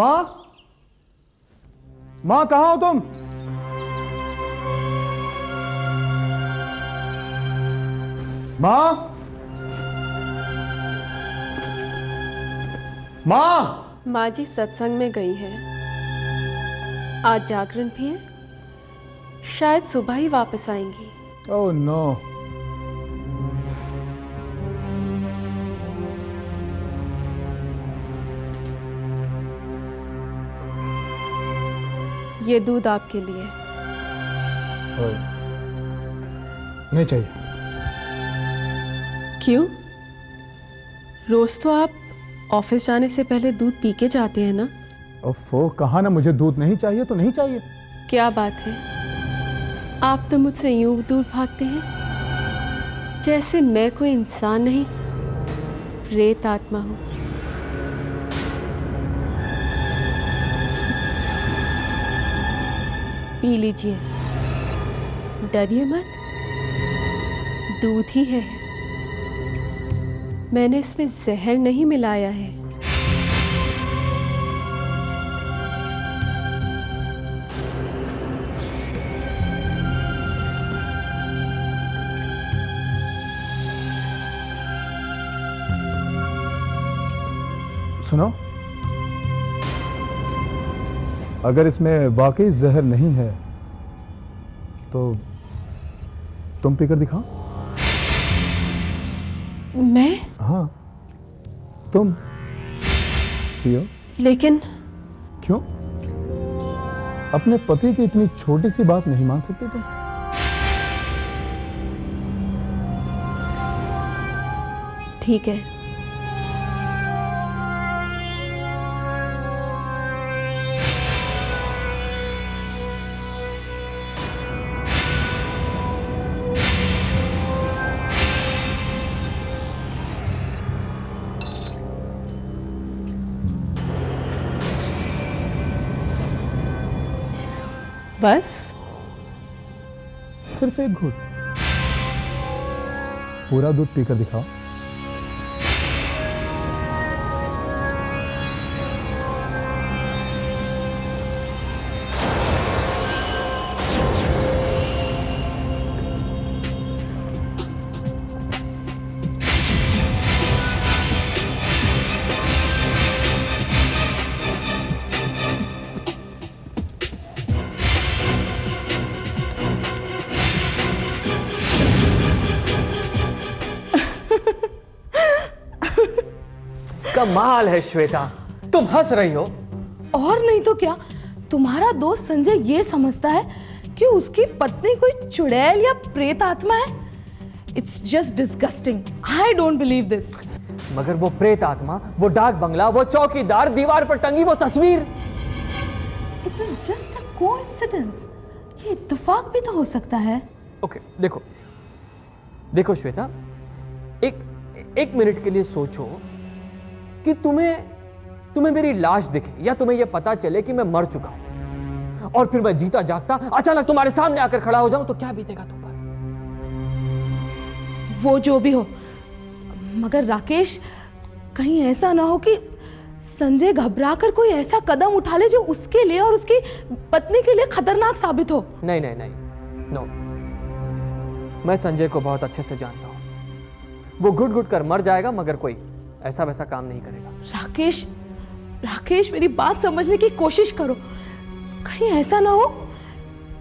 माँ, माँ कहाँ हो तुम? माँ, माँ। माँ जी सत्संग में गई हैं। आज जागरण भी है, शायद सुबह ही वापस आएंगी। Oh no. ये दूध आपके लिए। नहीं चाहिए। क्यों? रोज तो आप ऑफिस जाने से पहले दूध पी के जाते हैं ना? ओफो, कहा ना मुझे दूध नहीं चाहिए तो नहीं चाहिए। क्या बात है, आप तो मुझसे यूं दूर भागते हैं जैसे मैं कोई इंसान नहीं, प्रेत आत्मा हूं। पी लीजिए, डरिए मत, दूध ही है। मैंने इसमें जहर नहीं मिलाया है। सुनो, अगर इसमें वाकई जहर नहीं है तो तुम पीकर दिखाओ। मैं? हाँ, तुम पियो। लेकिन क्यों? अपने पति की इतनी छोटी सी बात नहीं मान सकते तुम? ठीक है। बस सिर्फ एक घूंट, पूरा दूध पीकर दिखाओ। कमाल है श्वेता, तुम हंस रही हो। और नहीं तो क्या, तुम्हारा दोस्त संजय ये समझता है कि उसकी पत्नी कोई चुड़ैल या प्रेत आत्मा है। It's just disgusting. I don't believe this. मगर वो प्रेत आत्मा, वो डाक बंगला, वो चौकीदार, दीवार पर टंगी वो तस्वीर, it is just a coincidence. ये इत्तेफाक भी तो हो सकता है। ओके, देखो देखो श्वेता, एक मिनट के लिए सोचो कि तुम्हें मेरी लाश दिखे या तुम्हें यह पता चले कि मैं मर चुका हूं, और फिर मैं जीता जागता अचानक तुम्हारे सामने आकर खड़ा हो जाऊं, तो क्या बीतेगा तुम पर? वो जो भी हो, मगर राकेश, कहीं ऐसा ना हो कि संजय घबराकर कोई ऐसा कदम उठा ले जो उसके लिए और उसकी पत्नी के लिए खतरनाक साबित हो। नहीं नहीं नहीं, नो। मैं संजय को बहुत अच्छे से जानता हूं। वो घुट घुट कर मर जाएगा, मगर कोई ऐसा वैसा काम नहीं करेगा। राकेश, मेरी बात समझने की कोशिश करो। कहीं ऐसा ना हो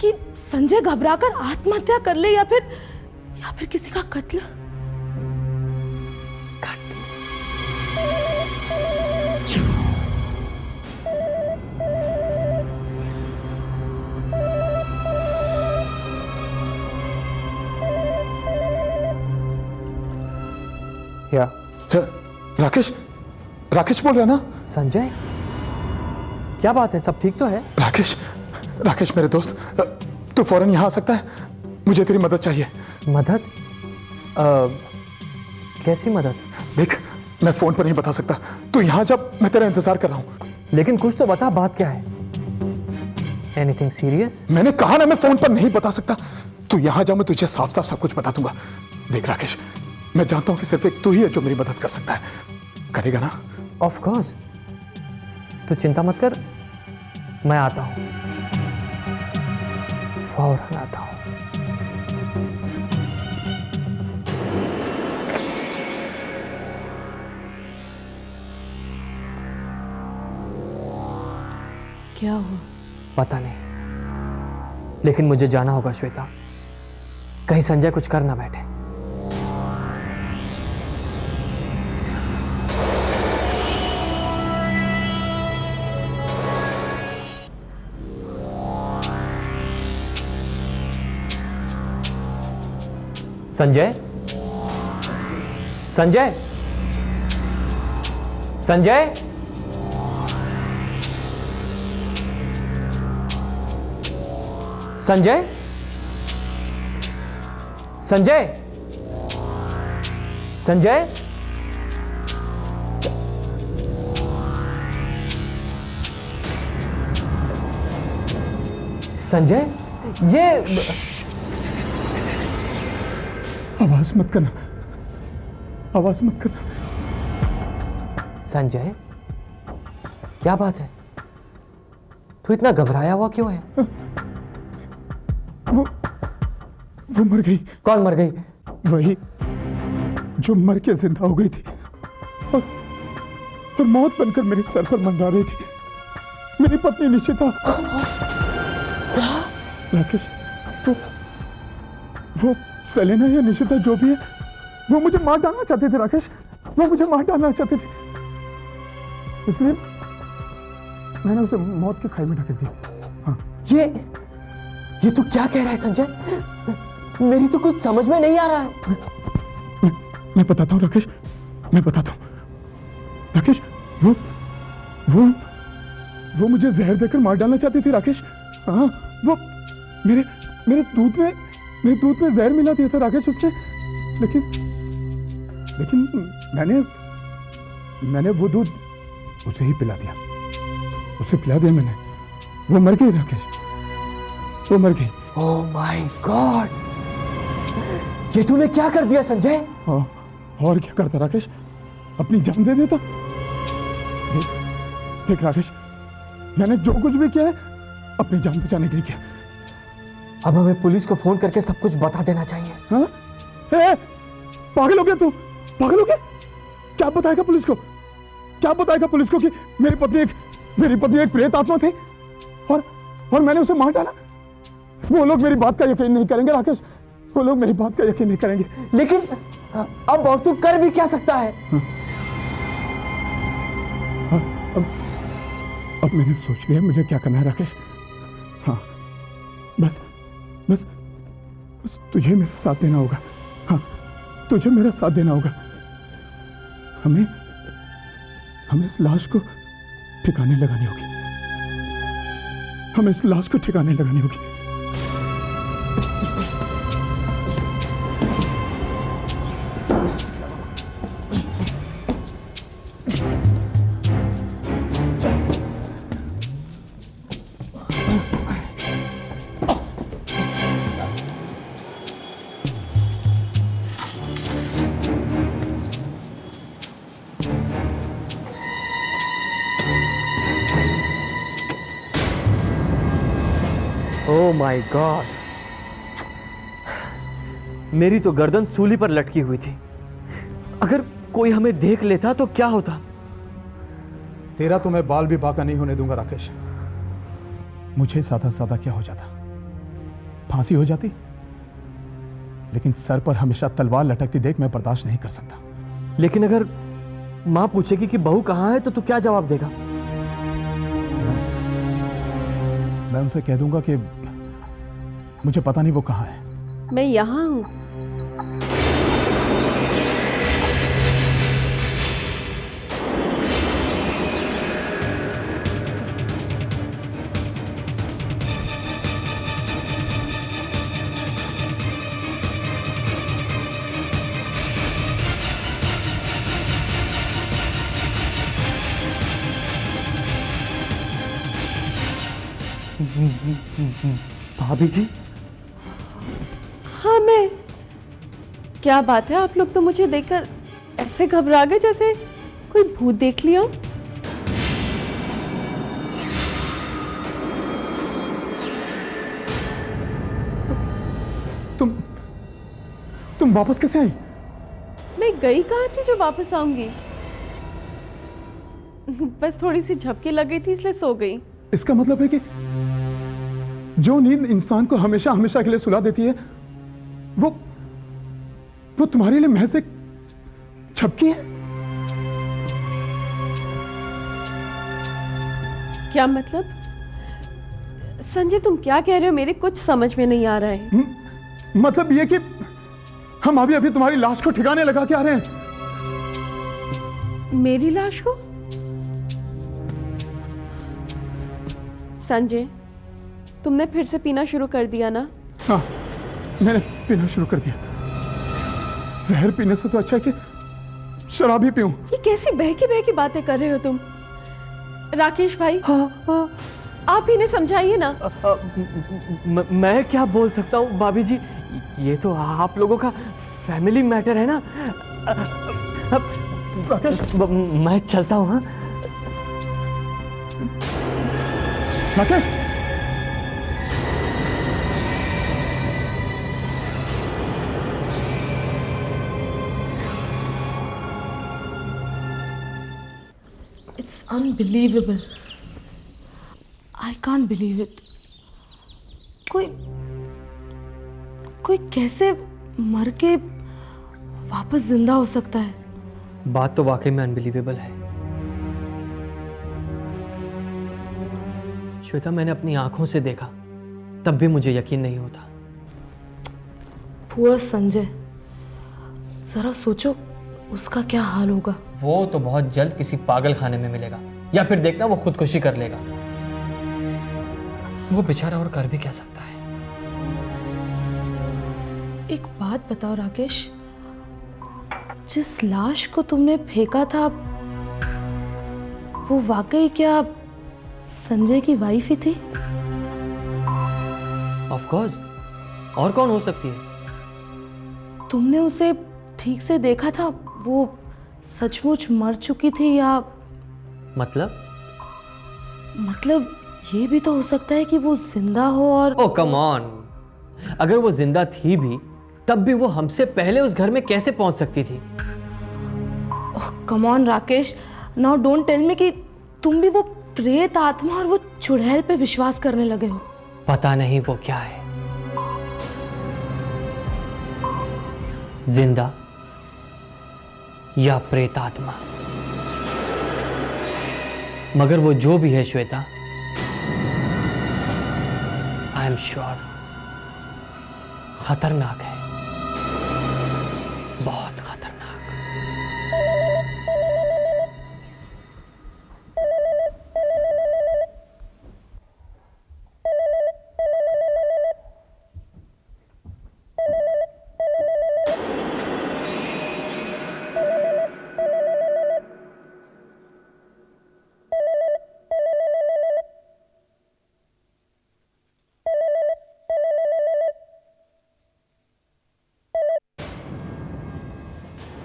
कि संजय घबराकर आत्महत्या कर ले या फिर किसी का कत्ल। या राकेश बोल रहा है ना? संजय, क्या बात है? सब ठीक तो है? राकेश मेरे दोस्त, तू फौरन यहां आ सकता है? मुझे तेरी मदद चाहिए। मदद? कैसी मदद? देख, मैं फोन पर नहीं बता सकता। तू यहां जा, मैं तेरा इंतजार कर रहा हूं। लेकिन कुछ तो बता, बात क्या है? Anything serious? मैंने कहा ना, मैं फोन पर नहीं बता सकता। तू यहां जा, मैं तुझे साफ साफ सब कुछ बता दूंगा। देख राकेश, मैं जानता हूं कि सिर्फ एक तू ही है जो मेरी मदद कर सकता है। करेगा ना? Of course. तो चिंता मत कर, मैं आता हूं, फौरन आता हूं। क्या हुआ? पता नहीं, लेकिन मुझे जाना होगा श्वेता, कहीं संजय कुछ कर ना बैठे। संजय, संजय, संजय, संजय, संजय, संजय, संजय, ये आवाज मत करना, आवाज मत करना। संजय, क्या बात है? तू इतना घबराया हुआ क्यों है? वो मर गई। कौन मर गई? वही जो मर के जिंदा हो गई थी और मौत बनकर मेरे सर पर मंडरा रही थी, मेरी पत्नी निशिता। राकेश, वो सेलेना या निशिता जो भी है, वो मुझे मार डालना चाहते थे। राकेश, वो मुझे मार डालना चाहते थे, इसलिए मैंने उसे मौत की खाई में ढकेल दिया। हाँ। ये तू क्या कह रहा है संजय? मेरी तो कुछ समझ में नहीं आ रहा है। मैं बताता हूँ राकेश, मैं बताता हूँ। राकेश, वो मुझे जहर देकर मार डालना चाहती थी। राकेश, हाँ, वो मेरे दूध में जहर मिला दिया था राकेश उसने, लेकिन मैंने वो दूध उसे ही पिला दिया, उसे पिला दिया मैंने। वो मर गई राकेश, वो मर गई। ओह माय गॉड, ये तूने क्या कर दिया संजय? और क्या करता राकेश, अपनी जान दे देता। देख राकेश, मैंने जो कुछ भी किया है अपनी जान बचाने के लिए किया। अब हमें पुलिस को फोन करके सब कुछ बता देना चाहिए। हाँ? पागल हो गया तू? पागल हो गया? क्या बताएगा पुलिस को? क्या बताएगा पुलिस को कि मेरी पत्नी एक प्रेत आत्मा थी और मैंने उसे मार डाला? वो लोग मेरी बात का यकीन नहीं करेंगे राकेश, वो लोग मेरी बात का यकीन नहीं करेंगे। लेकिन अब और तू कर भी क्या सकता है? अब मैंने सोच लिया मुझे क्या करना है राकेश। हाँ, बस तुझे मेरा साथ देना होगा। हाँ, तुझे मेरा साथ देना होगा। हमें इस लाश को ठिकाने लगानी होगी। हमें इस लाश को ठिकाने लगानी होगी। ओह माय गॉड, मेरी तो गर्दन सूली पर लटकी हुई थी। अगर कोई हमें देख लेता तो क्या होता? तेरा तो मैं बाल भी बाका नहीं होने दूंगा राकेश। मुझे सादा सादा क्या हो जाता, फांसी हो जाती, लेकिन सर पर हमेशा तलवार लटकती देख मैं बर्दाश्त नहीं कर सकता। लेकिन अगर मां पूछेगी कि बहू कहां है तो तू क्या जवाब देगा? मैं उनसे कह दूंगा कि मुझे पता नहीं वो कहां है। मैं यहाँ हूँ। भाभी जी, हाँ मैं। क्या बात है, आप लोग तो मुझे देखकर ऐसे घबरा गए जैसे कोई भूत देख लिया। वापस कैसे आई? मैं गई कहाँ थी जो वापस आऊंगी? बस थोड़ी सी झपकी लग गई थी इसलिए सो गई। इसका मतलब है कि जो नींद इंसान को हमेशा हमेशा के लिए सुला देती है वो तुम्हारे लिए महज एक झपकी है। क्या मतलब? संजय तुम क्या कह रहे हो? मेरे कुछ समझ में नहीं आ रहा है। मतलब ये कि हम अभी अभी तुम्हारी लाश को ठिकाने लगा के आ रहे हैं। मेरी लाश को? संजय तुमने फिर से पीना शुरू कर दिया ना? हाँ, मैंने पीना शुरू कर दिया। जहर पीने से तो अच्छा है कि शराब ही पीऊं। ये कैसी बहकी बातें कर रहे हो तुम? राकेश भाई, हाँ, आप इन्हें समझाइए ना। मैं क्या बोल सकता हूँ भाभी जी, ये तो आप लोगों का फैमिली मैटर है ना। राकेश, मैं चलता हूँ। हाँ Rakesh, It's unbelievable. I can't believe it. कोई कैसे मर के वापस जिंदा हो सकता है? बात तो वाकई में अनबिलीवेबल है श्वेता, मैंने अपनी आंखों से देखा तब भी मुझे यकीन नहीं होता। पुअर संजय, जरा सोचो उसका क्या हाल होगा। वो तो बहुत जल्द किसी पागल खाने में मिलेगा, या फिर देखना वो खुदकुशी कर लेगा। वो बेचारा और कर भी क्या सकता है। एक बात बताओ राकेश, जिस लाश को तुमने फेंका था वो वाकई क्या संजय की वाइफ ही थी? ऑफ कोर्स, और कौन हो सकती है? तुमने उसे ठीक से देखा था? वो सचमुच मर चुकी थी या मतलब ये भी तो हो सकता है कि वो जिंदा हो और ओ कम ऑन, अगर वो जिंदा थी भी तब भी वो हमसे पहले उस घर में कैसे पहुंच सकती थी? Come on Rakesh, now don't tell me कि तुम भी वो प्रेत आत्मा और वो चुड़ैल पे विश्वास करने लगे हो। पता नहीं वो क्या है, जिंदा या प्रेत आत्मा, मगर वो जो भी है श्वेता, आई एम श्योर खतरनाक है, बहुत खतरनाक।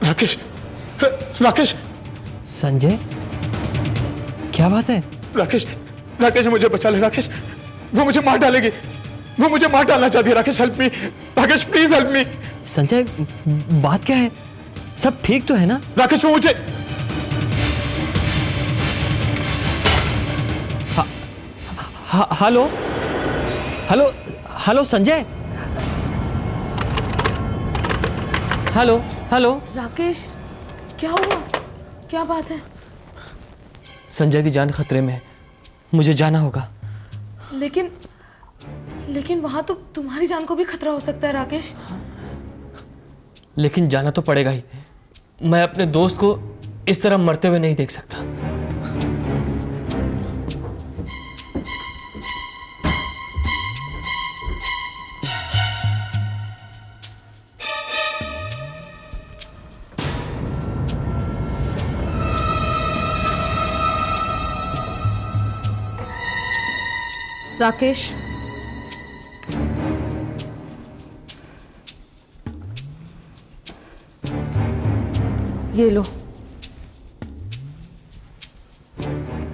राकेश, राकेश, संजय, क्या बात है? राकेश, राकेश मुझे बचा ले। राकेश, वो मुझे मार डालेगी, वो मुझे मार डालना चाहती है। Rakesh help me, Rakesh please help me. Sanjay, बात क्या है? सब ठीक तो है ना? राकेश वो मुझे hello hello hello Sanjay, hello hello. Rakesh, क्या हुआ? क्या बात है? संजय की जान खतरे में है, मुझे जाना होगा। लेकिन वहां तो तुम्हारी जान को भी खतरा हो सकता है राकेश। लेकिन जाना तो पड़ेगा ही, मैं अपने दोस्त को इस तरह मरते हुए नहीं देख सकता। राकेश, ये लो,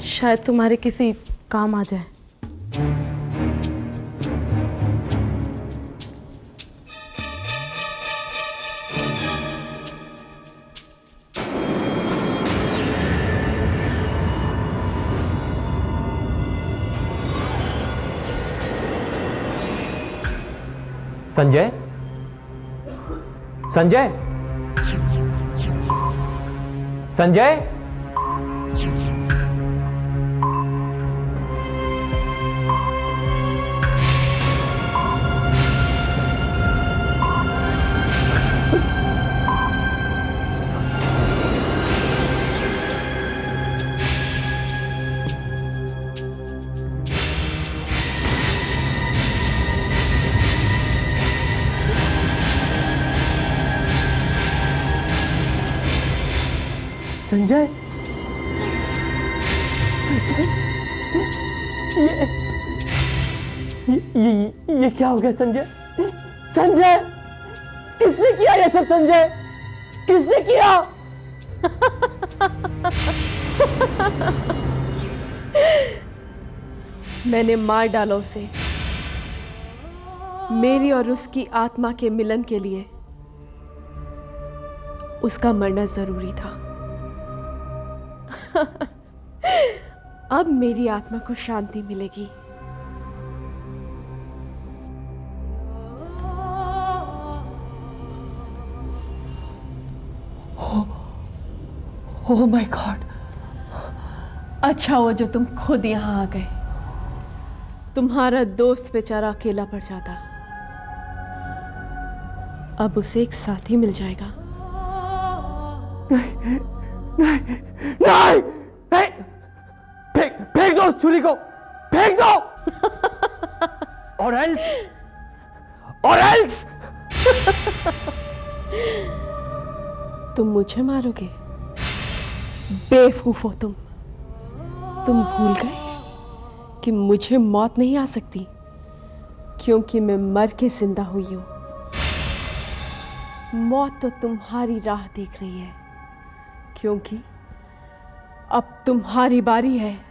शायद तुम्हारे किसी काम आ जाए। संजय, संजय, संजय। संजय, संजय, ये क्या हो गया संजय? संजय, किसने किया ये सब? संजय, किसने किया? मैंने मार डाला उसे। मेरी और उसकी आत्मा के मिलन के लिए उसका मरना जरूरी था। अब मेरी आत्मा को शांति मिलेगी। Oh my God. अच्छा हुआ जो तुम खुद यहां आ गए। तुम्हारा दोस्त बेचारा अकेला पड़ जाता। अब उसे एक साथी मिल जाएगा। नहीं, नहीं, नहीं, फेंक दो उस छुरी को, फेंक दो। और एल्स तुम मुझे मारोगे? बेवकूफ हो तुम। तुम भूल गए कि मुझे मौत नहीं आ सकती, क्योंकि मैं मर के जिंदा हुई हूं। मौत तो तुम्हारी राह देख रही है, क्योंकि अब तुम्हारी बारी है।